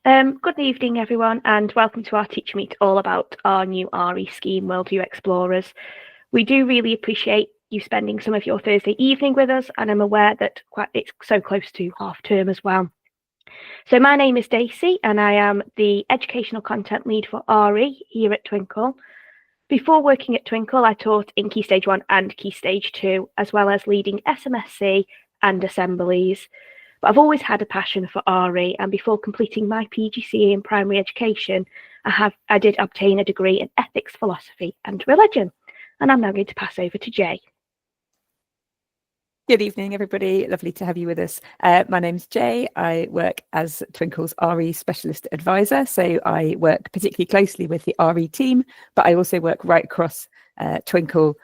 Good evening, everyone, and welcome to our TeachMeet all about our new RE scheme, Worldview Explorers. We do really appreciate you spending some of your Thursday evening with us, and I'm aware that it's so close to half term as well. So my name is Daisy, and I am the Educational Content Lead for RE here at Twinkl. Before working at Twinkl, I taught in Key Stage 1 and Key Stage 2, as well as leading SMSC and assemblies. But I've always had a passion for RE, and before completing my PGCE in primary education, I did obtain a degree in ethics, philosophy and religion. And I'm now going to pass over to Jay. Good evening, everybody. Lovely to have you with us. My name's Jay. I work as Twinkl's RE Specialist Advisor. So I work particularly closely with the RE team, but I also work right across Twinkl,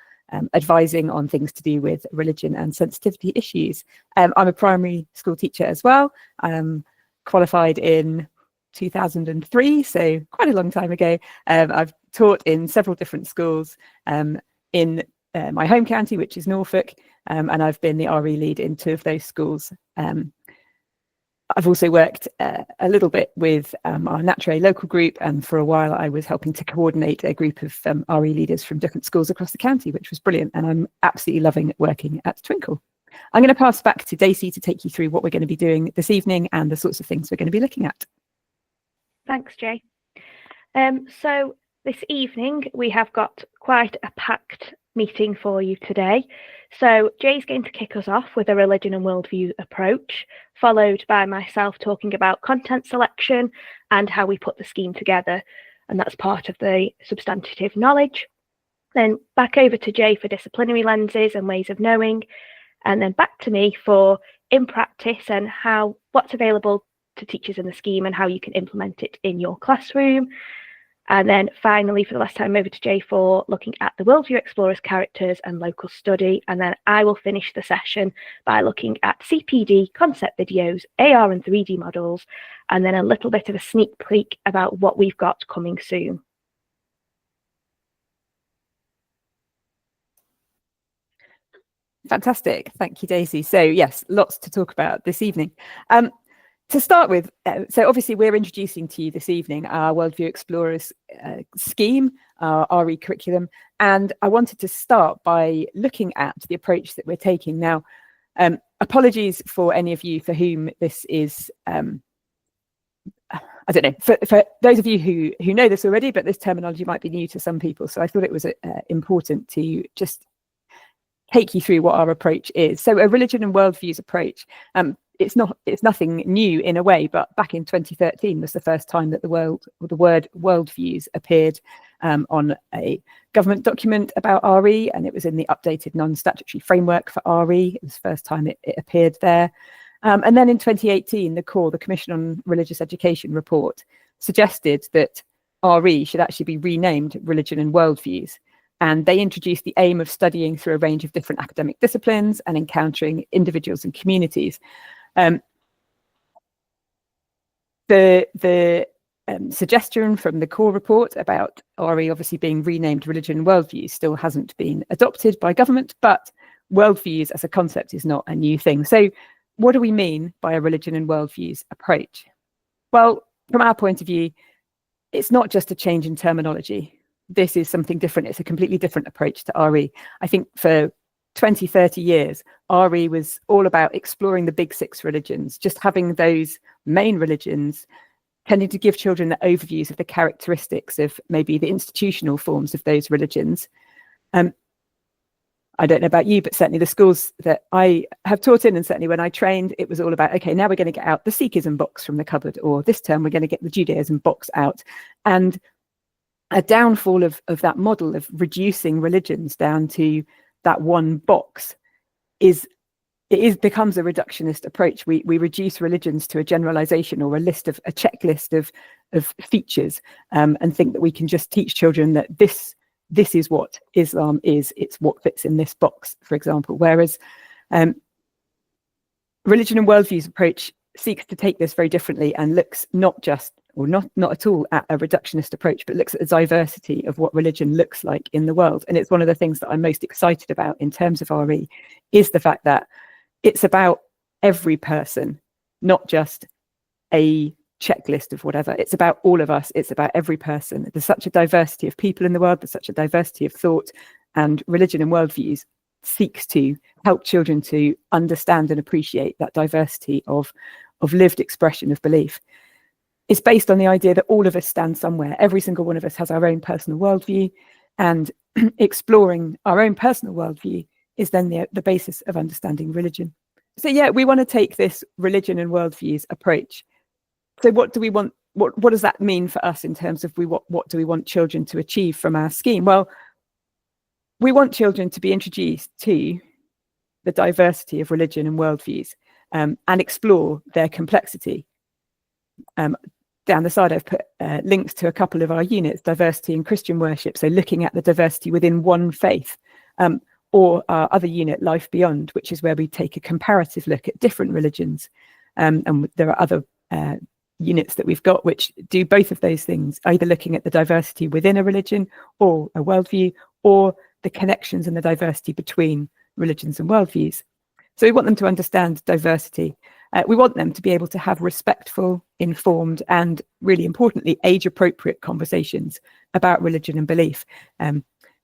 advising on things to do with religion and sensitivity issues. I'm a primary school teacher as well. I'm qualified in 2003, so quite a long time ago. I've taught in several different schools in my home county, which is Norfolk, and I've been the RE lead in 2 of those schools. I've also worked a little bit with our Naturally local group, and for a while I was helping to coordinate a group of RE leaders from different schools across the county, which was brilliant, and I'm absolutely loving working at Twinkl. I'm going to pass back to Daisy to take you through what we're going to be doing this evening and the sorts of things we're going to be looking at. Thanks, Jay. So this evening we have got quite a packed meeting for you today. So Jay's going to kick us off with a religion and worldview approach, followed by myself talking about content selection and how we put the scheme together. And that's part of the substantive knowledge. Then back over to Jay for disciplinary lenses and ways of knowing. And then back to me for in practice and what's available to teachers in the scheme and how you can implement it in your classroom. And then finally, for the last time, over to Jay for looking at the Worldview Explorers characters and local study. And then I will finish the session by looking at CPD, concept videos, AR and 3D models, and then a little bit of a sneak peek about what we've got coming soon. Fantastic. Thank you, Daisy. So yes, lots to talk about this evening. To start with, so obviously we're introducing to you this evening our Worldview Explorers scheme, our RE curriculum, and I wanted to start by looking at the approach that we're taking. Now, apologies for any of you for whom this is, I don't know, for those of you who know this already, but this terminology might be new to some people, so I thought it was important to just take you through what our approach is. So a religion and worldviews approach, it's nothing new in a way, but back in 2013 was the first time that the word worldviews appeared on a government document about RE, and it was in the updated non-statutory framework for RE. It was the first time it appeared there. And then in 2018, the Commission on Religious Education report suggested that RE should actually be renamed Religion and Worldviews. And they introduced the aim of studying through a range of different academic disciplines and encountering individuals and communities. The suggestion from the core report about RE obviously being renamed Religion and Worldviews still hasn't been adopted by government, but worldviews as a concept is not a new thing. So what do we mean by a religion and worldviews approach? Well, from our point of view, it's not just a change in terminology. This is something different. It's a completely different approach to RE. I think for 20, 30 years, RE was all about exploring the big 6 religions, just having those main religions, tending to give children the overviews of the characteristics of maybe the institutional forms of those religions. I don't know about you, but certainly the schools that I have taught in, and certainly when I trained, it was all about, okay, now we're going to get out the Sikhism box from the cupboard, or this term we're going to get the Judaism box out. And a downfall of that model of reducing religions down to that one box becomes a reductionist approach. We reduce religions to a generalization or a checklist of features, and think that we can just teach children that this is what Islam is. It's what fits in this box, for example. Whereas religion and worldviews approach seeks to take this very differently and looks not at all at a reductionist approach, but looks at the diversity of what religion looks like in the world. And it's one of the things that I'm most excited about in terms of RE, is the fact that it's about every person, not just a checklist of whatever. It's about all of us. It's about every person. There's such a diversity of people in the world. There's such a diversity of thought, and religion and worldviews seeks to help children to understand and appreciate that diversity of lived expression of belief. It's based on the idea that all of us stand somewhere. Every single one of us has our own personal worldview, and exploring our own personal worldview is then the basis of understanding religion. So yeah, we want to take this religion and worldviews approach. So what do we want? What does that mean for us in terms of what do we want children to achieve from our scheme? Well, we want children to be introduced to the diversity of religion and worldviews, and explore their complexity. Down the side, I've put links to a couple of our units, diversity in Christian worship, so looking at the diversity within one faith, or our other unit, Life Beyond, which is where we take a comparative look at different religions. And there are other units that we've got which do both of those things, either looking at the diversity within a religion or a worldview, or the connections and the diversity between religions and worldviews. So we want them to understand diversity. We want them to be able to have respectful, informed, and really importantly, age-appropriate conversations about religion and belief.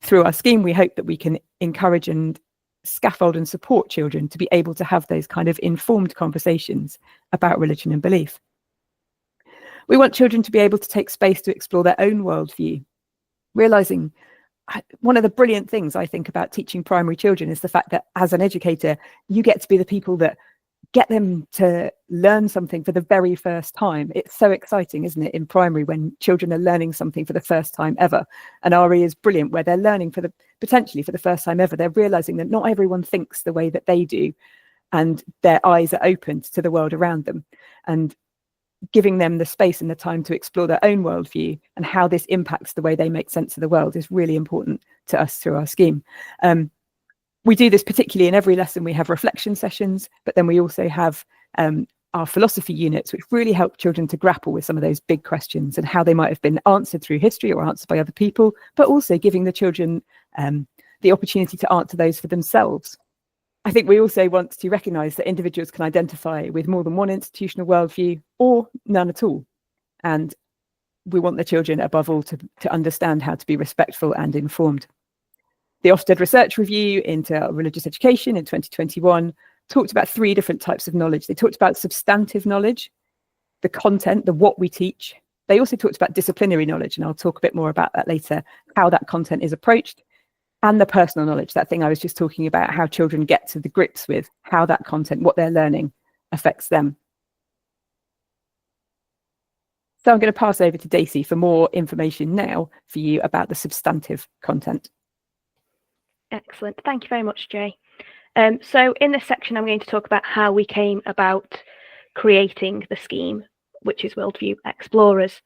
Through our scheme, we hope that we can encourage and scaffold and support children to be able to have those kind of informed conversations about religion and belief. We want children to be able to take space to explore their own worldview, realizing one of the brilliant things I think about teaching primary children is the fact that as an educator, you get to be the people that get them to learn something for the very first time. It's so exciting, isn't it, in primary when children are learning something for the first time ever. And RE is brilliant, where they're learning potentially for the first time ever. They're realizing that not everyone thinks the way that they do, and their eyes are opened to the world around them. And giving them the space and the time to explore their own worldview and how this impacts the way they make sense of the world is really important to us through our scheme. We do this particularly in every lesson. We have reflection sessions, but then we also have our philosophy units, which really help children to grapple with some of those big questions and how they might have been answered through history or answered by other people, but also giving the children the opportunity to answer those for themselves. I think we also want to recognise that individuals can identify with more than one institutional worldview or none at all. And we want the children, above all, to understand how to be respectful and informed. The Ofsted Research Review into Religious Education in 2021 talked about 3 different types of knowledge. They talked about substantive knowledge, the content, the what we teach. They also talked about disciplinary knowledge, and I'll talk a bit more about that later, how that content is approached. And the personal knowledge, that thing I was just talking about, how children get to the grips with how that content, what they're learning, affects them. So I'm going to pass over to Daisy for more information now for you about the substantive content. Excellent. Thank you very much, Jay. So in this section, I'm going to talk about how we came about creating the scheme, which is Worldview Explorers.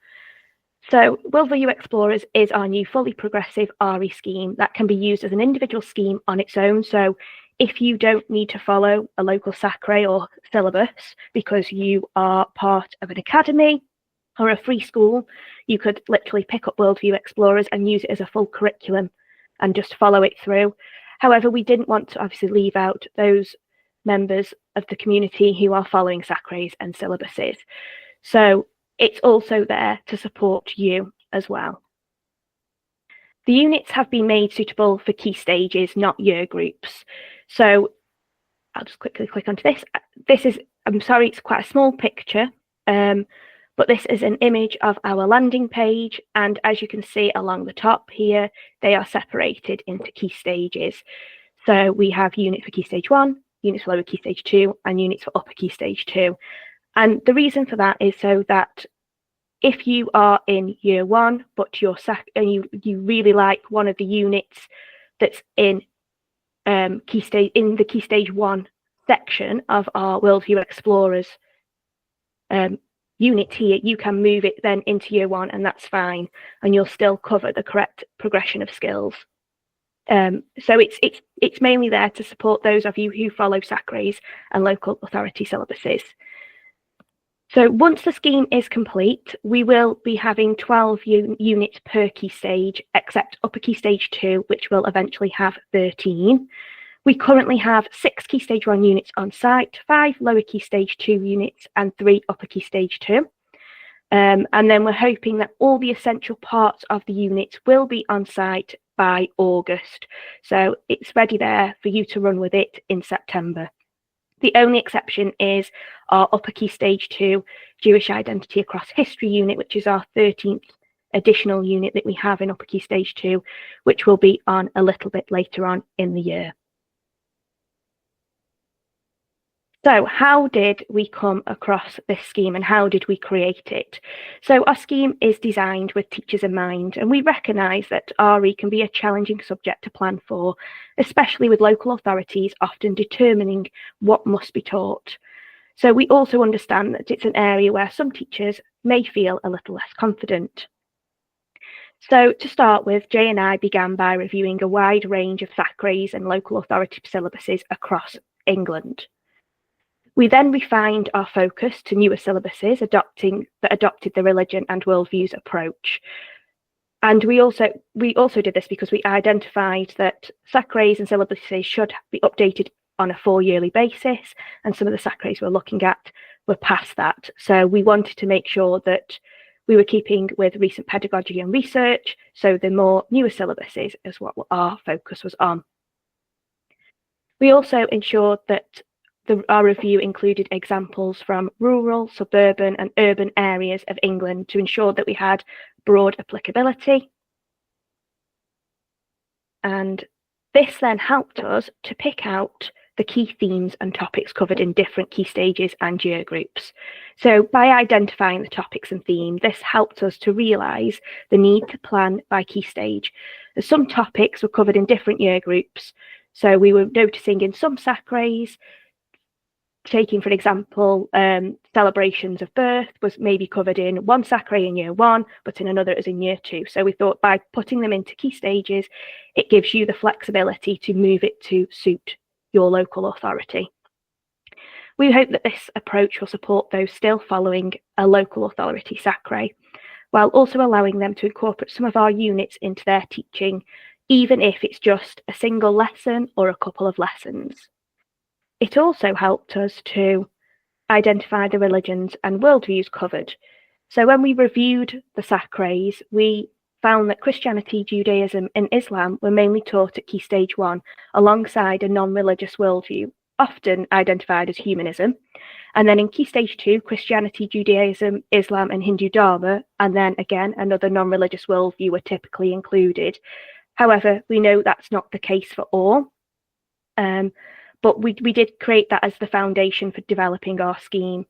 So Worldview Explorers is our new fully progressive RE scheme that can be used as an individual scheme on its own. So if you don't need to follow a local SACRE or syllabus because you are part of an academy or a free school, you could literally pick up Worldview Explorers and use it as a full curriculum and just follow it through. However, we didn't want to obviously leave out those members of the community who are following SACREs and syllabuses. So it's also there to support you as well. The units have been made suitable for key stages, not year groups. So I'll just quickly click onto this. This is, I'm sorry, it's quite a small picture, but this is an image of our landing page. And as you can see along the top here, they are separated into key stages. So we have units for key stage 1, units for lower key stage 2, and units for upper key stage 2. And the reason for that is so that if you are in year 1, but you're and you really like one of the units that's in the key stage 1 section of our Worldview Explorers unit here, you can move it then into year 1, and that's fine, and you'll still cover the correct progression of skills. So it's mainly there to support those of you who follow SACREs and local authority syllabuses. So once the scheme is complete, we will be having 12 units per key stage, except upper key stage 2, which will eventually have 13. We currently have 6 key stage 1 units on site, 5 lower key stage 2 units, and 3 upper key stage 2. And then we're hoping that all the essential parts of the units will be on site by August. So it's ready there for you to run with it in September. The only exception is our Upper Key Stage 2 Jewish Identity Across History unit, which is our 13th additional unit that we have in Upper Key Stage 2, which will be on a little bit later on in the year. So how did we come across this scheme and how did we create it? So our scheme is designed with teachers in mind, and we recognise that RE can be a challenging subject to plan for, especially with local authorities often determining what must be taught. So we also understand that it's an area where some teachers may feel a little less confident. So to start with, Jay and I began by reviewing a wide range of SACREs and local authority syllabuses across England. We then refined our focus to newer syllabuses that adopted the religion and worldviews approach. And we also did this because we identified that SACREs and syllabuses should be updated on a 4-yearly basis, and some of the SACREs we're looking at were past that. So we wanted to make sure that we were keeping with recent pedagogy and research, so the more newer syllabuses is what our focus was on. We also ensured that our review included examples from rural, suburban and urban areas of England to ensure that we had broad applicability. And this then helped us to pick out the key themes and topics covered in different key stages and year groups. So by identifying the topics and theme, this helped us to realise the need to plan by key stage. As some topics were covered in different year groups, so we were noticing in some SACREs, taking, for example, celebrations of birth was maybe covered in one SACRE in year 1, but in another as in year 2. So we thought by putting them into key stages, it gives you the flexibility to move it to suit your local authority. We hope that this approach will support those still following a local authority SACRE, while also allowing them to incorporate some of our units into their teaching, even if it's just a single lesson or a couple of lessons. It also helped us to identify the religions and worldviews covered. So when we reviewed the SACREs, we found that Christianity, Judaism and Islam were mainly taught at Key Stage 1 alongside a non-religious worldview, often identified as humanism. And then in Key Stage 2, Christianity, Judaism, Islam and Hindu Dharma, and then again another non-religious worldview were typically included. However, we know that's not the case for all. But we did create that as the foundation for developing our scheme.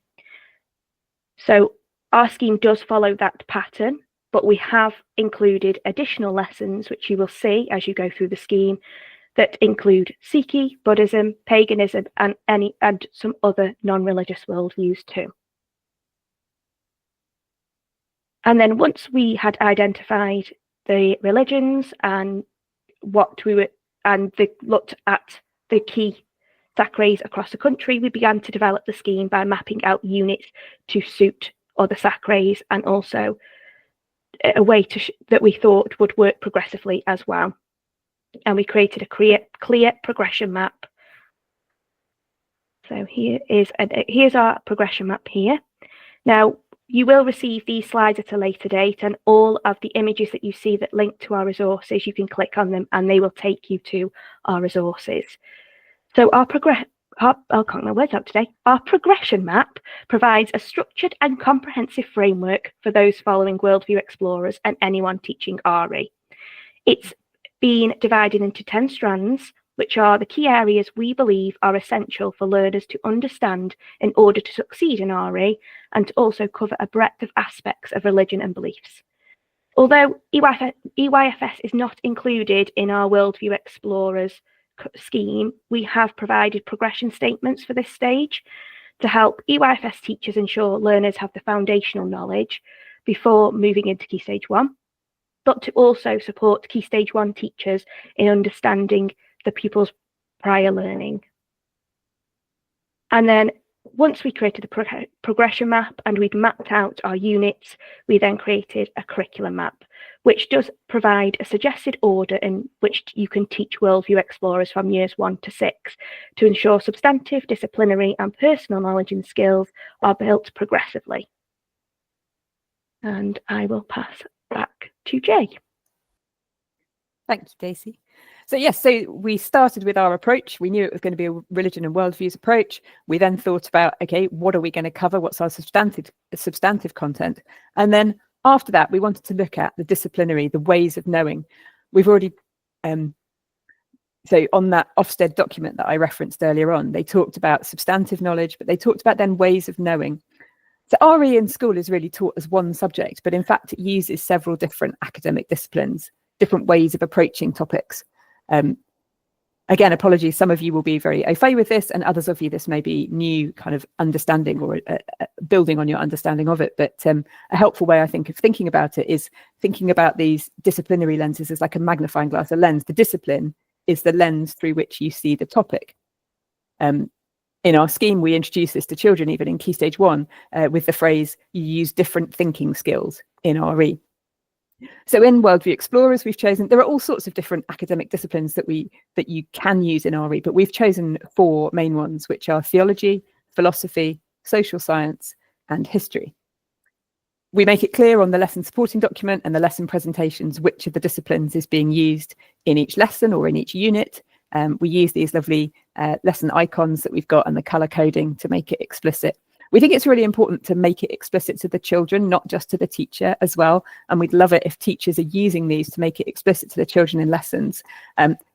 So our scheme does follow that pattern, but we have included additional lessons, which you will see as you go through the scheme, that include Sikhi, Buddhism, paganism, and some other non-religious worldviews too. And then once we had identified the religions and looked at the key SACREs across the country, we began to develop the scheme by mapping out units to suit other SACREs and also a way that we thought would work progressively as well. And we created a clear progression map. So here's our progression map here. Now, you will receive these slides at a later date, and all of the images that you see that link to our resources, you can click on them and they will take you to our resources. So I'll count my words out today. Our progression map provides a structured and comprehensive framework for those following Worldview Explorers and anyone teaching RE. It's been divided into 10 strands, which are the key areas we believe are essential for learners to understand in order to succeed in RE, and to also cover a breadth of aspects of religion and beliefs. Although EYFS is not included in our Worldview Explorers scheme, we have provided progression statements for this stage to help EYFS teachers ensure learners have the foundational knowledge before moving into Key Stage 1, but to also support Key Stage 1 teachers in understanding the pupils' prior learning. And then once we created the progression map and we'd mapped out our units, we then created a curriculum map, which does provide a suggested order in which you can teach Worldview Explorers from years 1 to 6 to ensure substantive, disciplinary and personal knowledge and skills are built progressively. And I will pass back to Jay. Thank you, Daisy. So yes, so we started with our approach. We knew it was going to be a religion and worldviews approach. We then thought about, okay, what are we going to cover? What's our substantive content? And then after that, we wanted to look at the disciplinary, the ways of knowing. We've already, so on that Ofsted document that I referenced earlier on, they talked about substantive knowledge, but they talked about then ways of knowing. So RE in school is really taught as one subject, but in fact, it uses several different academic disciplines, different ways of approaching topics. Again, apologies, some of you will be very au fait with this, and others of you, this may be new kind of understanding or building on your understanding of it. But a helpful way, I think, of thinking about it is thinking about these disciplinary lenses as like a magnifying glass, a lens. The discipline is the lens through which you see the topic. In our scheme, we introduce this to children, even in Key Stage 1, with the phrase, you use different thinking skills in RE. So in Worldview Explorers, we've chosen, there are all sorts of different academic disciplines that you can use in RE, but we've chosen 4 main ones, which are theology, philosophy, social science, and history. We make it clear on the lesson supporting document and the lesson presentations which of the disciplines is being used in each lesson or in each unit. We use these lovely lesson icons that we've got and the colour coding to make it explicit. We think it's really important to make it explicit to the children, not just to the teacher as well. And we'd love it if teachers are using these to make it explicit to the children in lessons,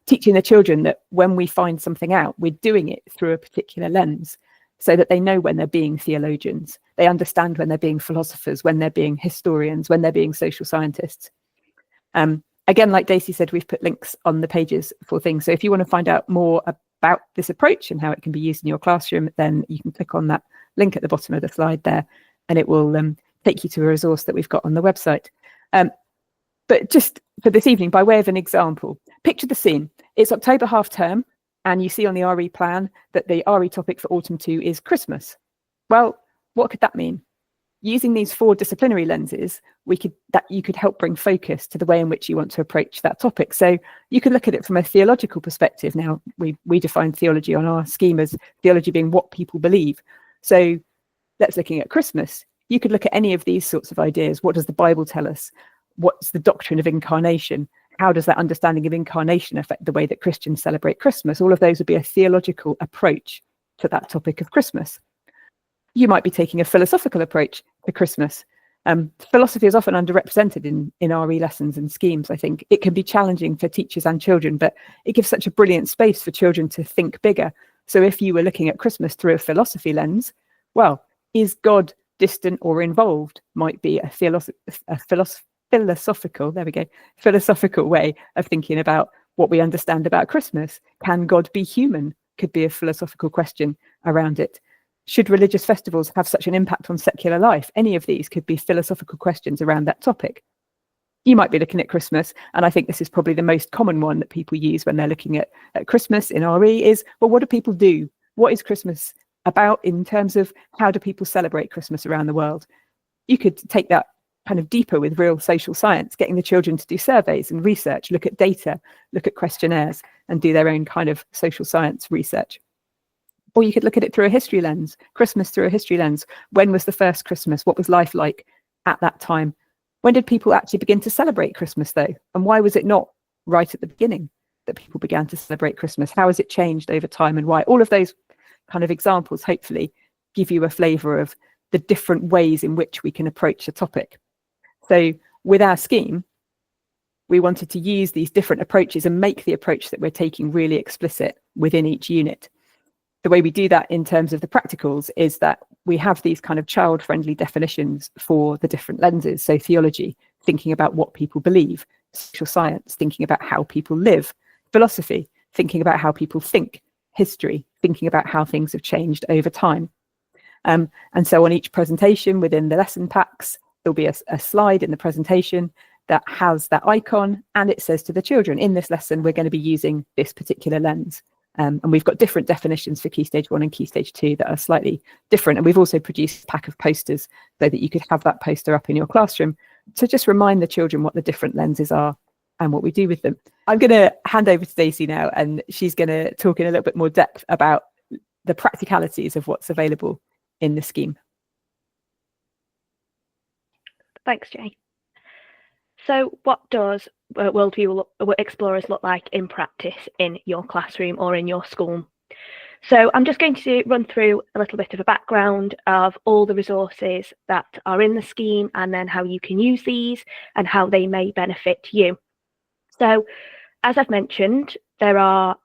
teaching the children that when we find something out, we're doing it through a particular lens so that they know when they're being theologians. They understand when they're being philosophers, when they're being historians, when they're being social scientists. Again, like Daisy said, we've put links on the pages for things. So if you want to find out more about this approach and how it can be used in your classroom, then you can click on that link at the bottom of the slide there, and it will take you to a resource that we've got on the website. But just for this evening, by way of an example, picture the scene. It's October half term, and you see on the RE plan that the RE topic for autumn 2 is Christmas. Well, what could that mean? Using these 4 disciplinary lenses, you could help bring focus to the way in which you want to approach that topic. So you could look at it from a theological perspective. Now, we define theology on our scheme as theology being what people believe. So that's looking at Christmas. You could look at any of these sorts of ideas. What does the Bible tell us? What's the doctrine of incarnation? How does that understanding of incarnation affect the way that Christians celebrate Christmas? All of those would be a theological approach to that topic of Christmas. You might be taking a philosophical approach to Christmas. Philosophy is often underrepresented in RE lessons and schemes, I think. It can be challenging for teachers and children, but it gives such a brilliant space for children to think bigger. So if you were looking at Christmas through a philosophy lens, well, is God distant or involved? Might be a philosophical way of thinking about what we understand about Christmas. Can God be human? Could be a philosophical question around it. Should religious festivals have such an impact on secular life? Any of these could be philosophical questions around that topic. You might be looking at Christmas, and I think this is probably the most common one that people use when they're looking at Christmas in RE is, well, what do people do? What is Christmas about in terms of how do people celebrate Christmas around the world? You could take that kind of deeper with real social science, getting the children to do surveys and research, look at data, look at questionnaires, and do their own kind of social science research. Or you could look at it through a history lens, Christmas through a history lens. When was the first Christmas? What was life like at that time? When did people actually begin to celebrate Christmas, though? And why was it not right at the beginning that people began to celebrate Christmas? How has it changed over time and why? All of those kind of examples hopefully give you a flavour of the different ways in which we can approach a topic. So with our scheme, we wanted to use these different approaches and make the approach that we're taking really explicit within each unit. The way we do that in terms of the practicals is that we have these kind of child-friendly definitions for the different lenses. So theology, thinking about what people believe; social science, thinking about how people live; philosophy, thinking about how people think; history, thinking about how things have changed over time. And so on each presentation within the lesson packs, there'll be a slide in the presentation that has that icon, and it says to the children, in this lesson, we're going to be using this particular lens. And we've got different definitions for Key Stage 1 and Key Stage 2 that are slightly different. And we've also produced a pack of posters so that you could have that poster up in your classroom to just remind the children what the different lenses are and what we do with them. I'm going to hand over to Daisy now, and she's going to talk in a little bit more depth about the practicalities of what's available in the scheme. Thanks, Jay. So what does Worldview Explorers look like in practice in your classroom or in your school? So I'm just going to run through a little bit of a background of all the resources that are in the scheme, and then how you can use these and how they may benefit you. So as I've mentioned, there are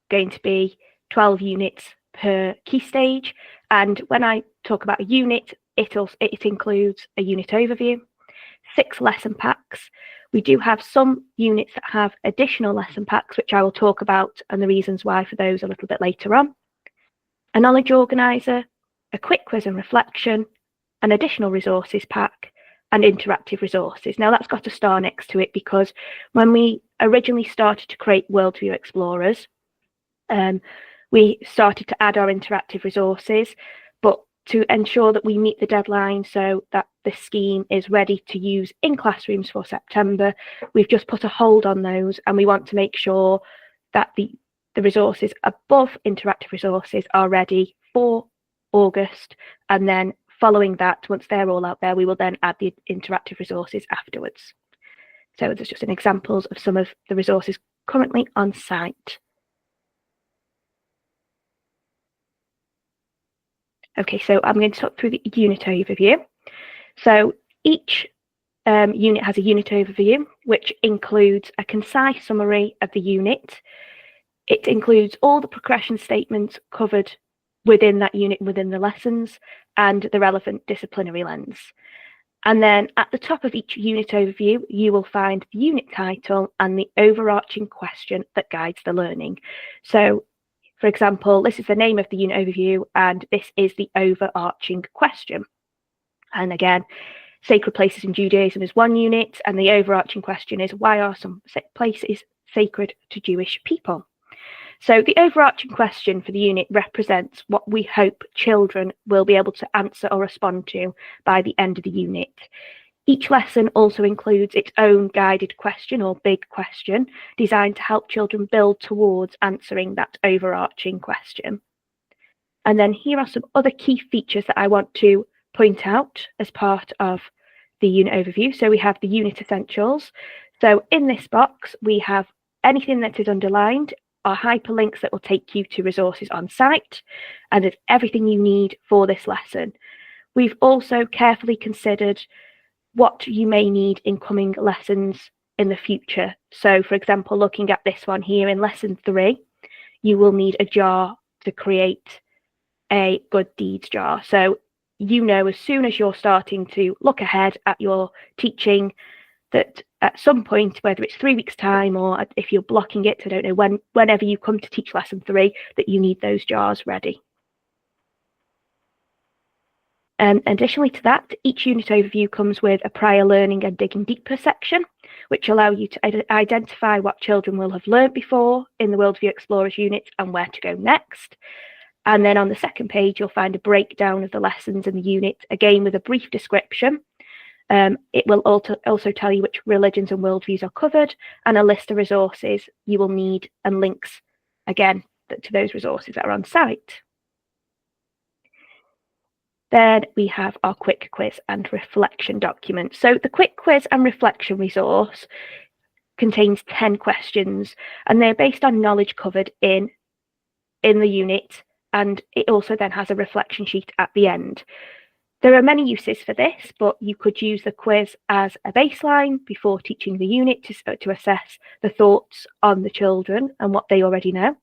going to be 12 units per key stage. And when I talk about a unit, it includes a unit overview, 6 lesson packs. We do have some units that have additional lesson packs, which I will talk about and the reasons why for those a little bit later on. A knowledge organizer, a quick quiz and reflection, an additional resources pack, and interactive resources. Now that's got a star next to it because when we originally started to create Worldview Explorers, we started to add our interactive resources, but to ensure that we meet the deadline so that the scheme is ready to use in classrooms for September, we've just put a hold on those, and we want to make sure that the resources above interactive resources are ready for August, and then following that, once they're all out there, we will then add the interactive resources afterwards. So there's just an examples of some of the resources currently on site. Okay, so I'm going to talk through the unit overview. So each unit has a unit overview, which includes a concise summary of the unit. It includes all the progression statements covered within that unit, within the lessons, and the relevant disciplinary lens. And then at the top of each unit overview, you will find the unit title and the overarching question that guides the learning. So, for example, this is the name of the unit overview, and this is the overarching question. And again, sacred places in Judaism is one unit, and the overarching question is, why are some places sacred to Jewish people? So the overarching question for the unit represents what we hope children will be able to answer or respond to by the end of the unit. Each lesson also includes its own guided question or big question designed to help children build towards answering that overarching question. And then here are some other key features that I want to point out as part of the unit overview. So we have the unit essentials. So in this box, we have anything that is underlined are hyperlinks that will take you to resources on site, and it's everything you need for this lesson. We've also carefully considered what you may need in coming lessons in the future. So for example, looking at this one here in lesson 3, you will need a jar to create a good deeds jar. So you know, as soon as you're starting to look ahead at your teaching, that at some point, whether it's 3 weeks' time or if you're blocking it, I don't know, whenever you come to teach lesson 3, that you need those jars ready. Additionally to that, each unit overview comes with a prior learning and digging deeper section, which allow you to identify what children will have learned before in the Worldview Explorers unit and where to go next. And then on the second page, you'll find a breakdown of the lessons in the unit, again with a brief description. It will also tell you which religions and worldviews are covered, and a list of resources you will need and links, again, to those resources that are on site. Then we have our quick quiz and reflection document. So the quick quiz and reflection resource contains 10 questions, and they're based on knowledge covered in the unit, and it also then has a reflection sheet at the end. There are many uses for this, but you could use the quiz as a baseline before teaching the unit to assess the thoughts on the children and what they already know.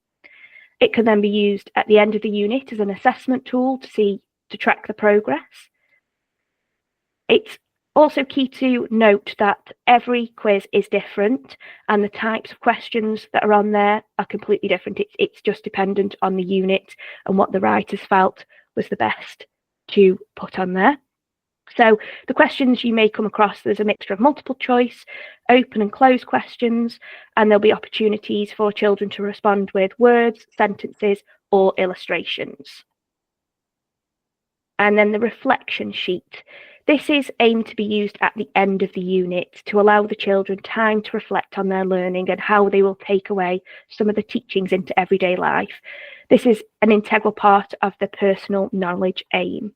It can then be used at the end of the unit as an assessment tool to track the progress. It's also key to note that every quiz is different, and the types of questions that are on there are completely different. It's just dependent on the unit and what the writers felt was the best to put on there. So the questions you may come across, there's a mixture of multiple choice, open and closed questions, and there'll be opportunities for children to respond with words, sentences, or illustrations. And then the reflection sheet. This is aimed to be used at the end of the unit to allow the children time to reflect on their learning and how they will take away some of the teachings into everyday life. This is an integral part of the personal knowledge aim.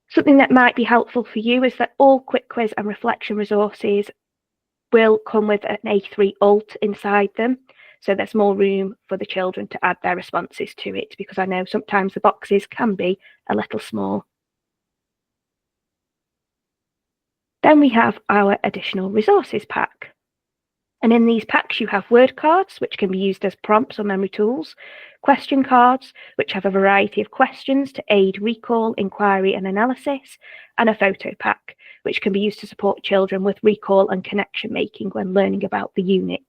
Something that might be helpful for you is that all quick quiz and reflection resources will come with an A3 alt inside them. So there's more room for the children to add their responses to it, because I know sometimes the boxes can be a little small. Then we have our additional resources pack. And in these packs, you have word cards, which can be used as prompts or memory tools, question cards, which have a variety of questions to aid recall, inquiry, and analysis, and a photo pack, which can be used to support children with recall and connection making when learning about the unit.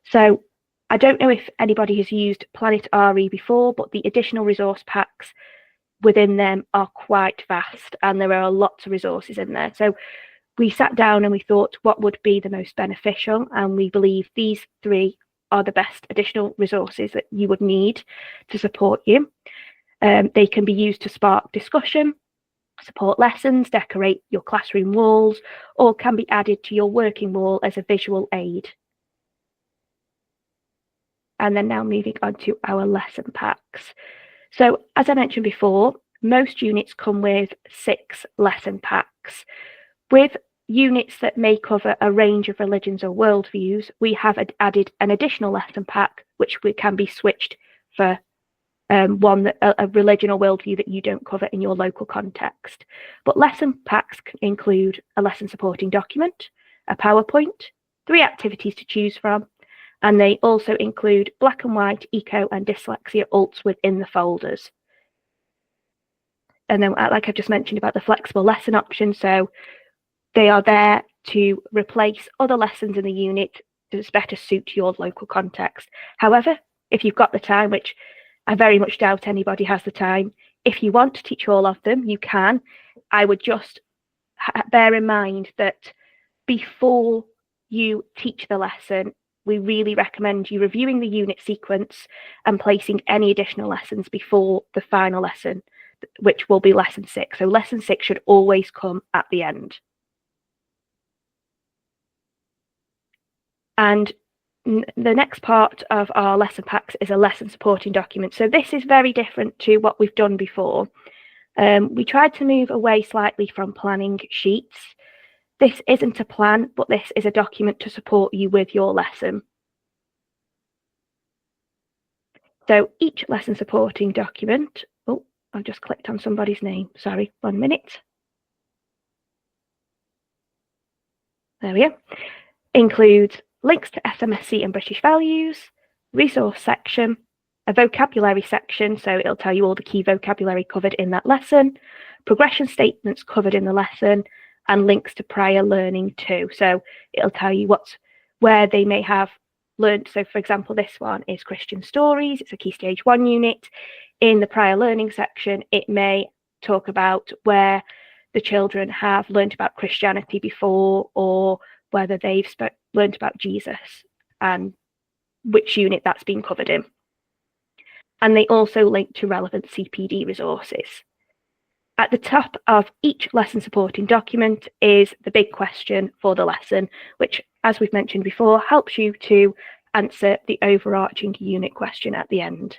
So I don't know if anybody has used Planet RE before, but the additional resource packs within them are quite vast, and there are lots of resources in there. So we sat down and we thought what would be the most beneficial, and we believe these 3 are the best additional resources that you would need to support you. They can be used to spark discussion, support lessons, decorate your classroom walls, or can be added to your working wall as a visual aid. And then now moving on to our lesson packs. So as I mentioned before, most units come with 6 lesson packs. With units that may cover a range of religions or worldviews, we have added an additional lesson pack, which can be switched for one that a religion or worldview that you don't cover in your local context. But lesson packs include a lesson supporting document, a PowerPoint, 3 activities to choose from, and they also include black and white, eco, and dyslexia alts within the folders. And then, like I've just mentioned about the flexible lesson option, so they are there to replace other lessons in the unit that's better suit your local context. However, if you've got the time, which I very much doubt anybody has the time, if you want to teach all of them, you can. I would just bear in mind that before you teach the lesson, we really recommend you reviewing the unit sequence and placing any additional lessons before the final lesson, which will be lesson 6. So lesson 6 should always come at the end. And the next part of our lesson packs is a lesson supporting document. So this is very different to what we've done before. We tried to move away slightly from planning sheets. This isn't a plan, but this is a document to support you with your lesson. So each lesson supporting document, oh, I've just clicked on somebody's name. Sorry, 1 minute. There we go. Includes links to SMSC and British values, resource section, a vocabulary section, so it'll tell you all the key vocabulary covered in that lesson, progression statements covered in the lesson, and links to prior learning too. So it'll tell you where they may have learned. So for example, this one is Christian stories. It's a Key Stage 1 unit. In the prior learning section, it may talk about where the children have learned about Christianity before, or whether they've learned about Jesus and which unit that's been covered in. And they also link to relevant CPD resources. At the top of each lesson supporting document is the big question for the lesson, which, as we've mentioned before, helps you to answer the overarching unit question at the end.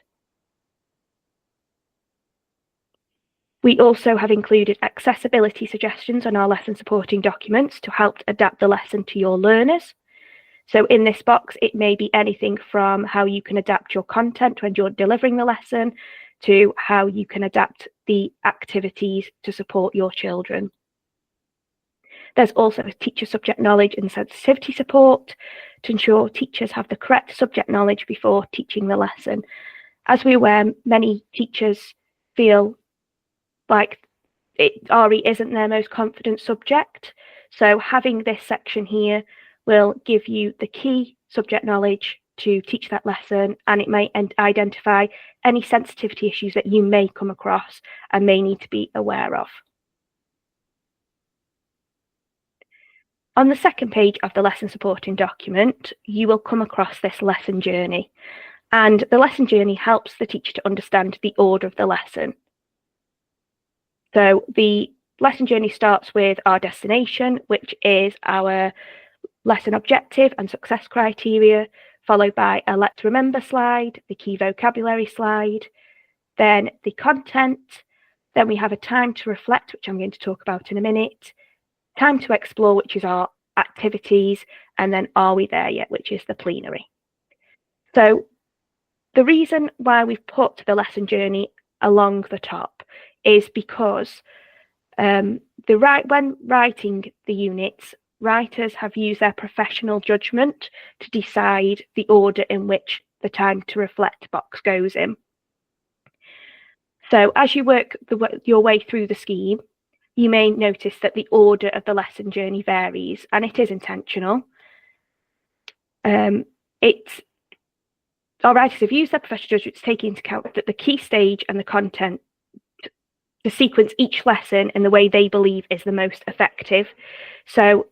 We also have included accessibility suggestions on our lesson supporting documents to help adapt the lesson to your learners. So in this box, it may be anything from how you can adapt your content when you're delivering the lesson to how you can adapt the activities to support your children. There's also a teacher subject knowledge and sensitivity support to ensure teachers have the correct subject knowledge before teaching the lesson. As we're aware, many teachers feel like RE isn't their most confident subject. So having this section here will give you the key subject knowledge to teach that lesson, and it may identify any sensitivity issues that you may come across and may need to be aware of. On the second page of the lesson supporting document, you will come across this lesson journey, and the lesson journey helps the teacher to understand the order of the lesson. So the lesson journey starts with our destination, which is our lesson objective and success criteria, followed by a let's remember slide, the key vocabulary slide, then the content, Then we have a time to reflect, which I'm going to talk about in a minute, time to explore, which is our activities, and then are we there yet, which is the plenary. So the reason why we've put the lesson journey along the top is because when writing the units, writers have used their professional judgment to decide the order in which the time to reflect box goes in. So as you work your way through the scheme, you may notice that the order of the lesson journey varies, and it is intentional. Our writers have used their professional judgment to take into account that the key stage and the content to sequence each lesson in the way they believe is the most effective. So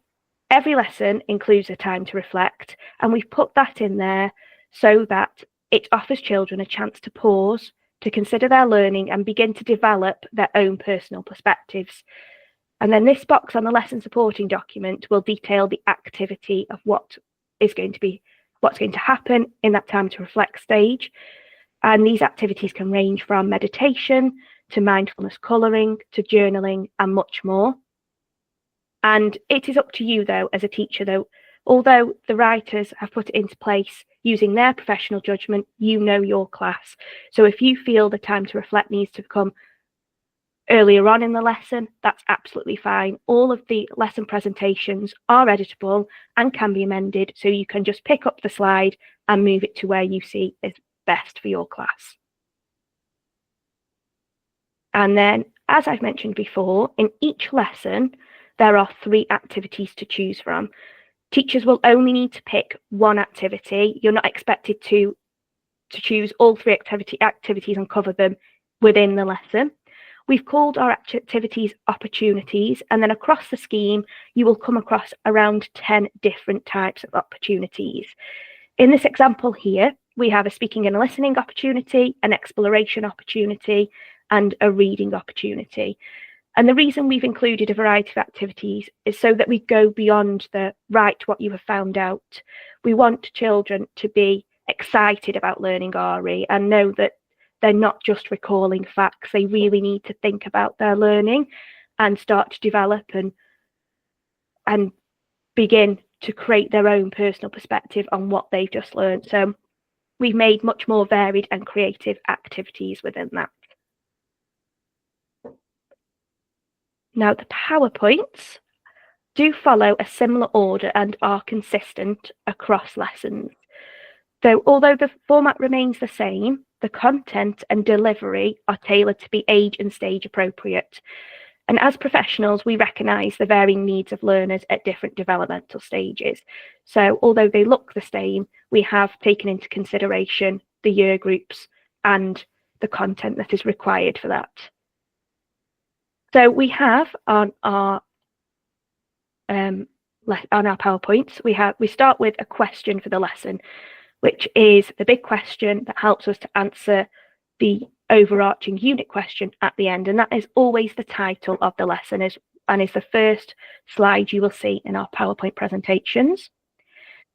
every lesson includes a time to reflect, and we've put that in there so that it offers children a chance to pause, to consider their learning and begin to develop their own personal perspectives. And then this box on the lesson supporting document will detail the activity of what's going to happen in that time to reflect stage. And these activities can range from meditation to mindfulness colouring to journaling and much more. And it is up to you, though, as a teacher, though, although the writers have put it into place using their professional judgment, you know your class. So if you feel the time to reflect needs to come earlier on in the lesson, that's absolutely fine. All of the lesson presentations are editable and can be amended, so you can just pick up the slide and move it to where you see is best for your class. And then, as I've mentioned before, in each lesson, there are 3 activities to choose from. Teachers will only need to pick one activity. You're not expected to choose all 3 activities and cover them within the lesson. We've called our activities opportunities, and then across the scheme, you will come across around 10 different types of opportunities. In this example here, we have a speaking and a listening opportunity, an exploration opportunity, and a reading opportunity. And the reason we've included a variety of activities is so that we go beyond the write what you have found out. We want children to be excited about learning RE and know that they're not just recalling facts. They really need to think about their learning and start to develop and begin to create their own personal perspective on what they've just learned. So we've made much more varied and creative activities within that. Now, the PowerPoints do follow a similar order and are consistent across lessons. So although the format remains the same, the content and delivery are tailored to be age and stage appropriate. And as professionals, we recognise the varying needs of learners at different developmental stages. So although they look the same, we have taken into consideration the year groups and the content that is required for that. So we have on our PowerPoints, we start with a question for the lesson, which is the big question that helps us to answer the overarching unit question at the end. And that is always the title of the lesson and is the first slide you will see in our PowerPoint presentations.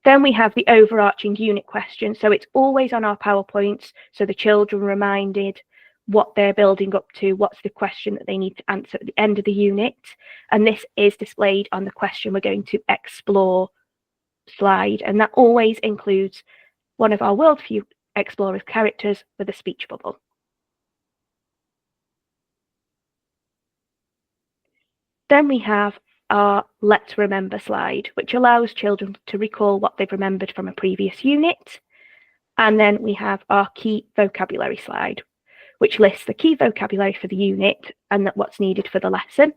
Then we have the overarching unit question. So it's always on our PowerPoints, so the children are reminded what they're building up to, what's the question that they need to answer at the end of the unit. And this is displayed on the question we're going to explore slide. And that always includes one of our Worldview Explorers characters with a speech bubble. Then we have our Let's Remember slide, which allows children to recall what they've remembered from a previous unit. And then we have our key vocabulary slide, which lists the key vocabulary for the unit and what's needed for the lesson.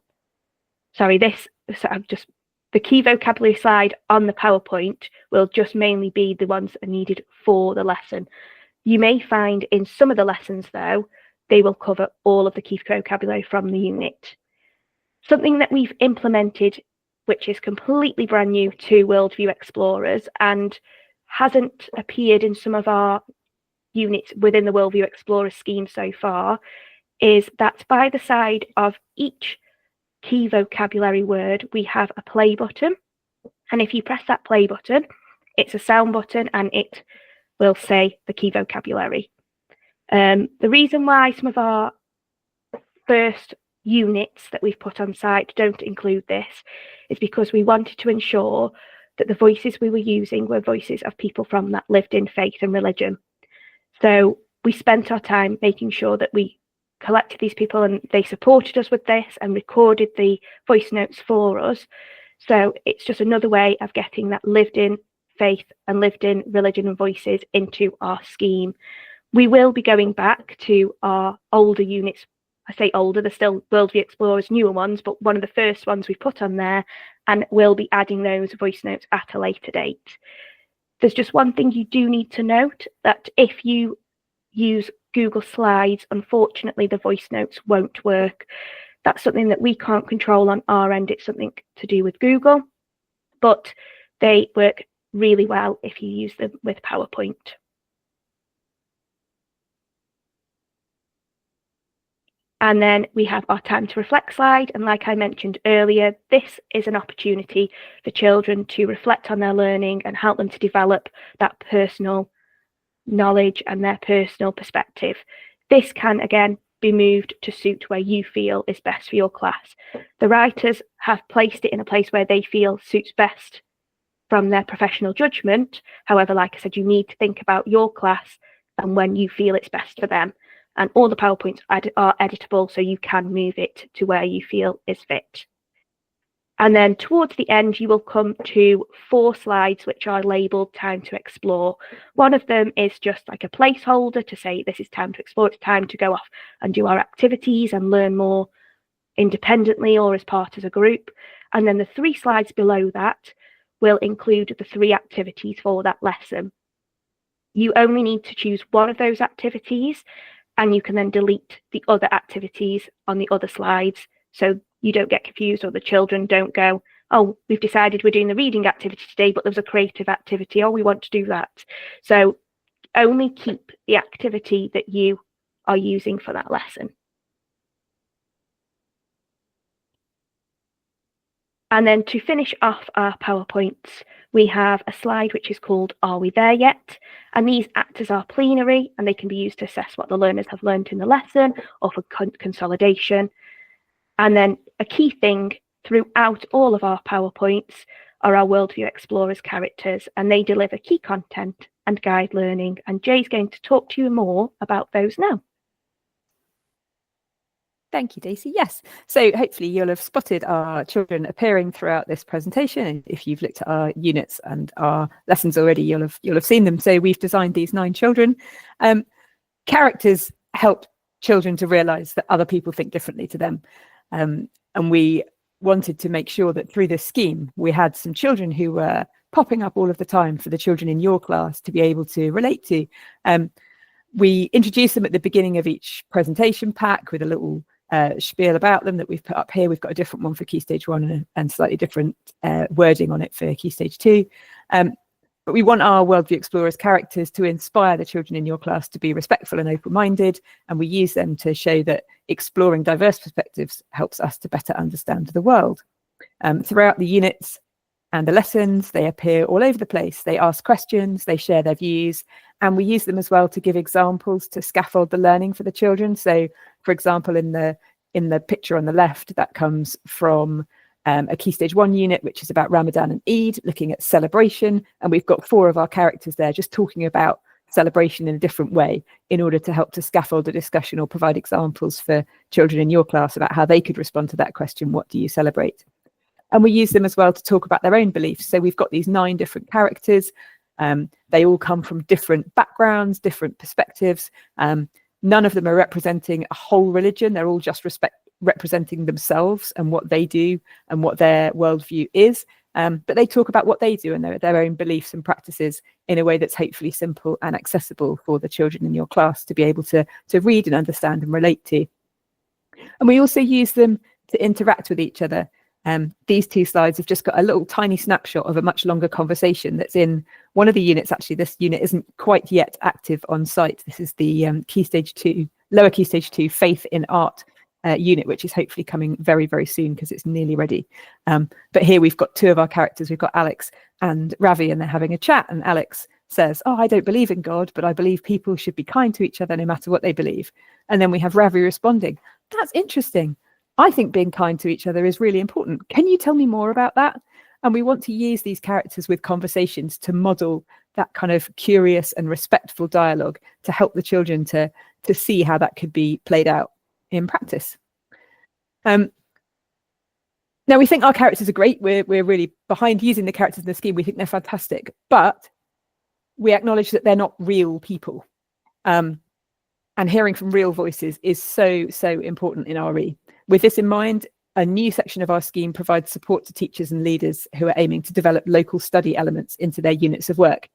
The key vocabulary slide on the PowerPoint will just mainly be the ones that are needed for the lesson. You may find in some of the lessons, though, they will cover all of the key vocabulary from the unit. Something that we've implemented, which is completely brand new to Worldview Explorers and hasn't appeared in some of our units within the Worldview Explorer scheme so far, is that by the side of each key vocabulary word, we have a play button. And if you press that play button, it's a sound button and it will say the key vocabulary. The reason why some of our first units that we've put on site don't include this is because we wanted to ensure that the voices we were using were voices of people from that lived in faith and religion. So we spent our time making sure that we collected these people and they supported us with this and recorded the voice notes for us. So it's just another way of getting that lived in faith and lived in religion and voices into our scheme. We will be going back to our older units. I say older, they're still Worldview Explorers, newer ones, but one of the first ones we put on there, and we'll be adding those voice notes at a later date. There's just one thing you do need to note, that if you use Google Slides, unfortunately, the voice notes won't work. That's something that we can't control on our end. It's something to do with Google, but they work really well if you use them with PowerPoint. And then we have our time to reflect slide. And like I mentioned earlier, this is an opportunity for children to reflect on their learning and help them to develop that personal knowledge and their personal perspective. This can, again, be moved to suit where you feel is best for your class. The writers have placed it in a place where they feel suits best from their professional judgment. However, like I said, you need to think about your class and when you feel it's best for them. And all the PowerPoints are editable, so you can move it to where you feel is fit. And then towards the end, you will come to 4 slides, which are labeled time to explore. One of them is just like a placeholder to say, this is time to explore. It's time to go off and do our activities and learn more independently or as part of a group. And then the 3 slides below that will include the 3 activities for that lesson. You only need to choose one of those activities, and you can then delete the other activities on the other slides, so you don't get confused or the children don't go, oh, we've decided we're doing the reading activity today, but there's a creative activity. Oh, we want to do that. So only keep the activity that you are using for that lesson. And then to finish off our PowerPoints, we have a slide which is called Are We There Yet? And these act as our plenary, and they can be used to assess what the learners have learned in the lesson or for consolidation. And then a key thing throughout all of our PowerPoints are our Worldview Explorers characters, and they deliver key content and guide learning. And Jay's going to talk to you more about those now. Thank you, Daisy. Yes, so hopefully you'll have spotted our children appearing throughout this presentation, and if you've looked at our units and our lessons already, you'll have seen them. So we've designed these 9 children. Characters help children to realise that other people think differently to them, and we wanted to make sure that through this scheme we had some children who were popping up all of the time for the children in your class to be able to relate to. We introduce them at the beginning of each presentation pack with a little spiel about them that we've put up here. We've got a different one for Key Stage 1 and slightly different wording on it for Key Stage 2. But we want our Worldview Explorers characters to inspire the children in your class to be respectful and open-minded, and we use them to show that exploring diverse perspectives helps us to better understand the world. Throughout the units and the lessons, they appear all over the place. They ask questions, they share their views, and we use them as well to give examples to scaffold the learning for the children. So, for example, in the picture on the left, that comes from a Key Stage 1 unit, which is about Ramadan and Eid, looking at celebration. And we've got 4 of our characters there just talking about celebration in a different way in order to help to scaffold a discussion or provide examples for children in your class about how they could respond to that question, what do you celebrate? And we use them as well to talk about their own beliefs. So we've got these 9 different characters. They all come from different backgrounds, different perspectives. None of them are representing a whole religion. They're all just representing themselves and what they do and what their worldview is. But they talk about what they do and their own beliefs and practices in a way that's hopefully simple and accessible for the children in your class to be able to read and understand and relate to. And we also use them to interact with each other. These 2 slides have just got a little tiny snapshot of a much longer conversation that's in one of the units. Actually, this unit isn't quite yet active on site. This is the Key Stage 2, lower Key Stage 2 Faith in Art unit, which is hopefully coming very, very soon because it's nearly ready. But here we've got 2 of our characters. We've got Alex and Ravi, and they're having a chat. And Alex says, oh, I don't believe in God, but I believe people should be kind to each other no matter what they believe. And then we have Ravi responding, that's interesting. I think being kind to each other is really important. Can you tell me more about that? And we want to use these characters with conversations to model that kind of curious and respectful dialogue to help the children to see how that could be played out in practice. Now, we think our characters are great. We're really behind using the characters in the scheme. We think they're fantastic, but we acknowledge that they're not real people. And hearing from real voices is so important in RE. With this in mind, a new section of our scheme provides support to teachers and leaders who are aiming to develop local study elements into their units of work.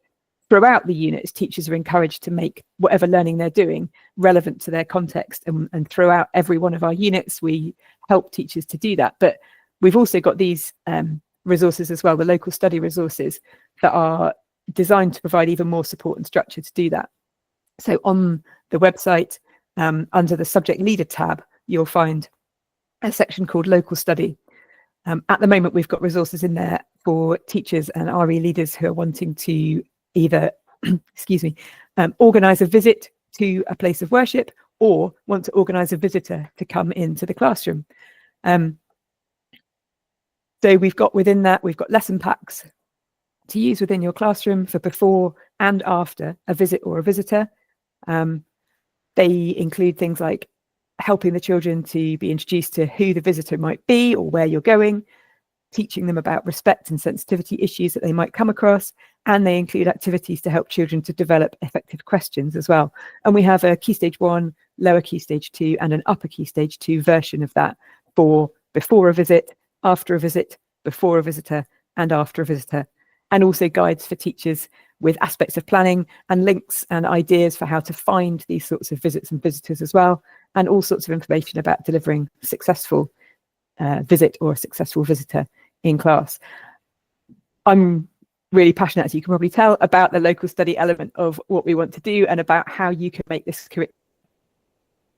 Throughout the units, teachers are encouraged to make whatever learning they're doing relevant to their context. And throughout every one of our units, we help teachers to do that. But we've also got these resources as well, the local study resources that are designed to provide even more support and structure to do that. So on the website, under the subject leader tab, you'll find a section called local study. At the moment, we've got resources in there for teachers and RE leaders who are wanting to either, organise a visit to a place of worship or want to organise a visitor to come into the classroom. So we've got within that, we've got lesson packs to use within your classroom for before and after a visit or a visitor. They include things like helping the children to be introduced to who the visitor might be or where you're going, teaching them about respect and sensitivity issues that they might come across, and they include activities to help children to develop effective questions as well. And we have a Key Stage 1, lower Key Stage 2, and an upper Key Stage 2 version of that for before a visit, after a visit, before a visitor, and after a visitor, and also guides for teachers with aspects of planning and links and ideas for how to find these sorts of visits and visitors as well, and all sorts of information about delivering a successful visit or a successful visitor in class. I'm really passionate, as you can probably tell, about the local study element of what we want to do and about how you can make this curriculum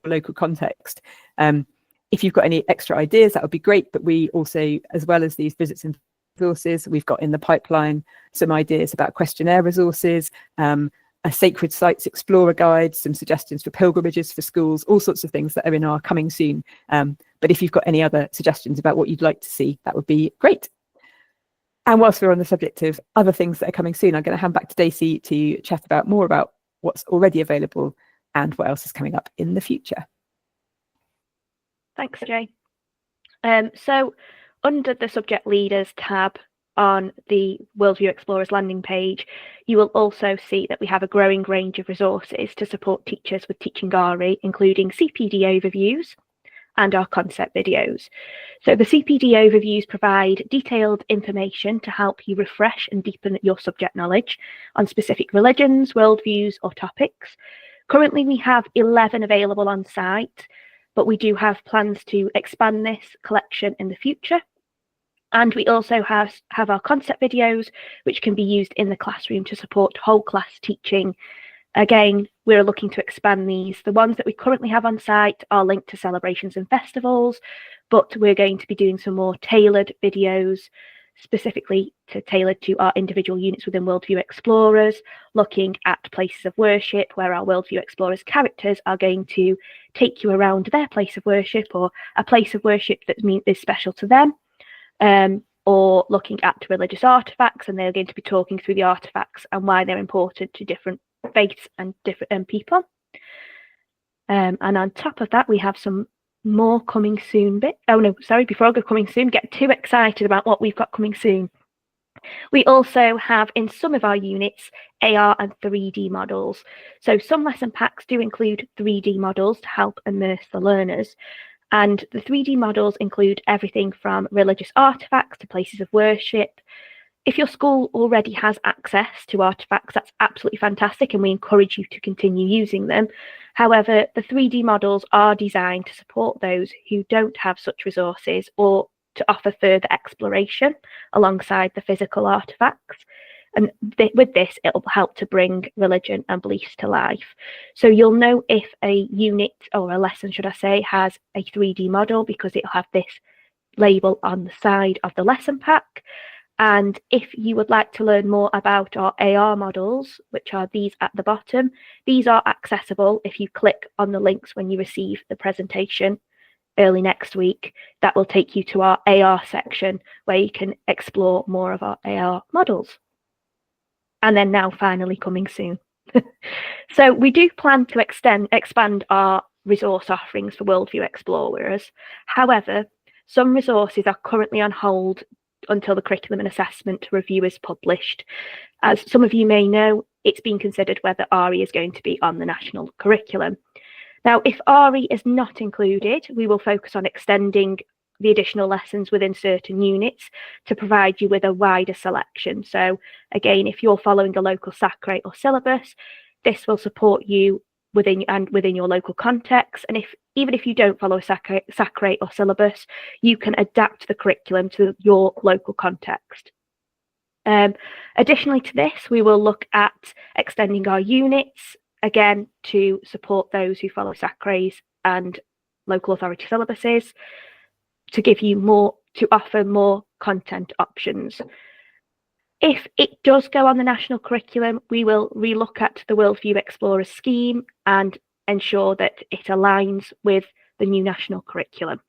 local context. If you've got any extra ideas, that would be great, but we also, as well as these visits and resources, we've got in the pipeline some ideas about questionnaire resources, a sacred sites explorer guide, some suggestions for pilgrimages for schools, all sorts of things that are in our coming soon. But if you've got any other suggestions about what you'd like to see, that would be great. And whilst we're on the subject of other things that are coming soon, I'm going to hand back to Daisy to chat about more about what's already available and what else is coming up in the future. Thanks, Jay. So under the subject leaders tab on the Worldview Explorers landing page, you will also see that we have a growing range of resources to support teachers with teaching RE, including CPD overviews and our concept videos. So the CPD overviews provide detailed information to help you refresh and deepen your subject knowledge on specific religions, worldviews, or topics. Currently, we have 11 available on site, but we do have plans to expand this collection in the future. And we also have our concept videos, which can be used in the classroom to support whole class teaching. Again, we're looking to expand these. The ones that we currently have on site are linked to celebrations and festivals, but we're going to be doing some more tailored videos, specifically tailored to our individual units within Worldview Explorers, looking at places of worship where our Worldview Explorers characters are going to take you around their place of worship or a place of worship that is special to them. Or looking at religious artifacts, and they're going to be talking through the artifacts and why they're important to different faiths and different people. And on top of that, we have some more coming soon before I go coming soon, get too excited about what we've got coming soon. We also have in some of our units AR and 3D models. So some lesson packs do include 3D models to help immerse the learners. And the 3D models include everything from religious artifacts to places of worship. If your school already has access to artifacts, that's absolutely fantastic, and we encourage you to continue using them. However, the 3D models are designed to support those who don't have such resources or to offer further exploration alongside the physical artifacts. And with this, it'll help to bring religion and beliefs to life. So you'll know if a unit, or a lesson, should I say, has a 3D model because it'll have this label on the side of the lesson pack. And if you would like to learn more about our AR models, which are these at the bottom, these are accessible if you click on the links when you receive the presentation. early next week, that will take you to our AR section where you can explore more of our AR models. And then now finally coming soon. So we do plan to expand our resource offerings for Worldview Explorers. However, some resources are currently on hold until the curriculum and assessment review is published. As some of you may know, it's being considered whether RE is going to be on the national curriculum. Now, if RE is not included, we will focus on extending the additional lessons within certain units to provide you with a wider selection. So again, if you're following a local SAC rate or syllabus, this will support you within your local context. And even if you don't follow a SAC rate or syllabus, you can adapt the curriculum to your local context. Additionally to this, we will look at extending our units, again, to support those who follow SAC rates and local authority syllabuses, to give you more, to offer more content options. If it does go on the national curriculum, we will relook at the Worldview Explorers scheme and ensure that it aligns with the new national curriculum.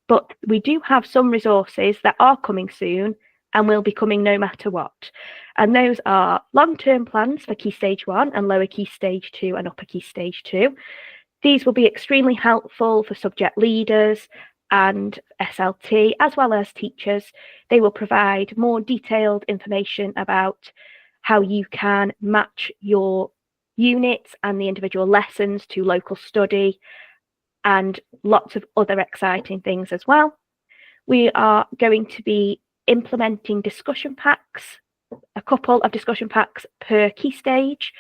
But we do have some resources that are coming soon and will be coming no matter what. And those are long-term plans for Key Stage 1 and Lower Key Stage 2 and Upper Key Stage 2. These will be extremely helpful for subject leaders and SLT, as well as teachers. They will provide more detailed information about how you can match your units and the individual lessons to local study, and lots of other exciting things as well. We are going to be implementing discussion packs, a couple of discussion packs per key stage,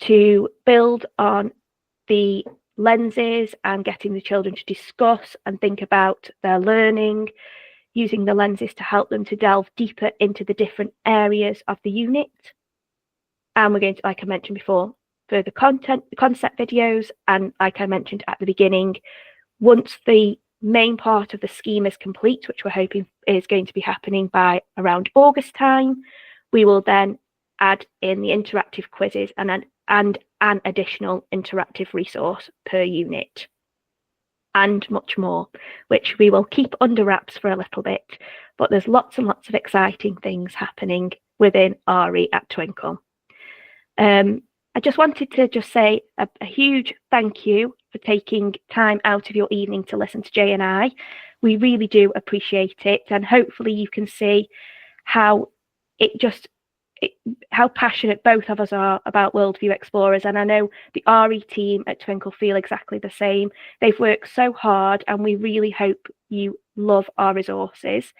to build on the lenses and getting the children to discuss and think about their learning, using the lenses to help them to delve deeper into the different areas of the unit. And we're going to, like I mentioned before, further concept videos. And like I mentioned at the beginning, once the main part of the scheme is complete, which we're hoping is going to be happening by around August time, we will then add in the interactive quizzes and an additional interactive resource per unit, and much more, which we will keep under wraps for a little bit. But there's lots and lots of exciting things happening within RE at Twinkl. I just wanted to say a huge thank you for taking time out of your evening to listen to Jay and I. We really do appreciate it, and hopefully you can see how how passionate both of us are about Worldview Explorers. And I know the RE team at Twinkl feel exactly the same. They've worked so hard, and we really hope you love our resources.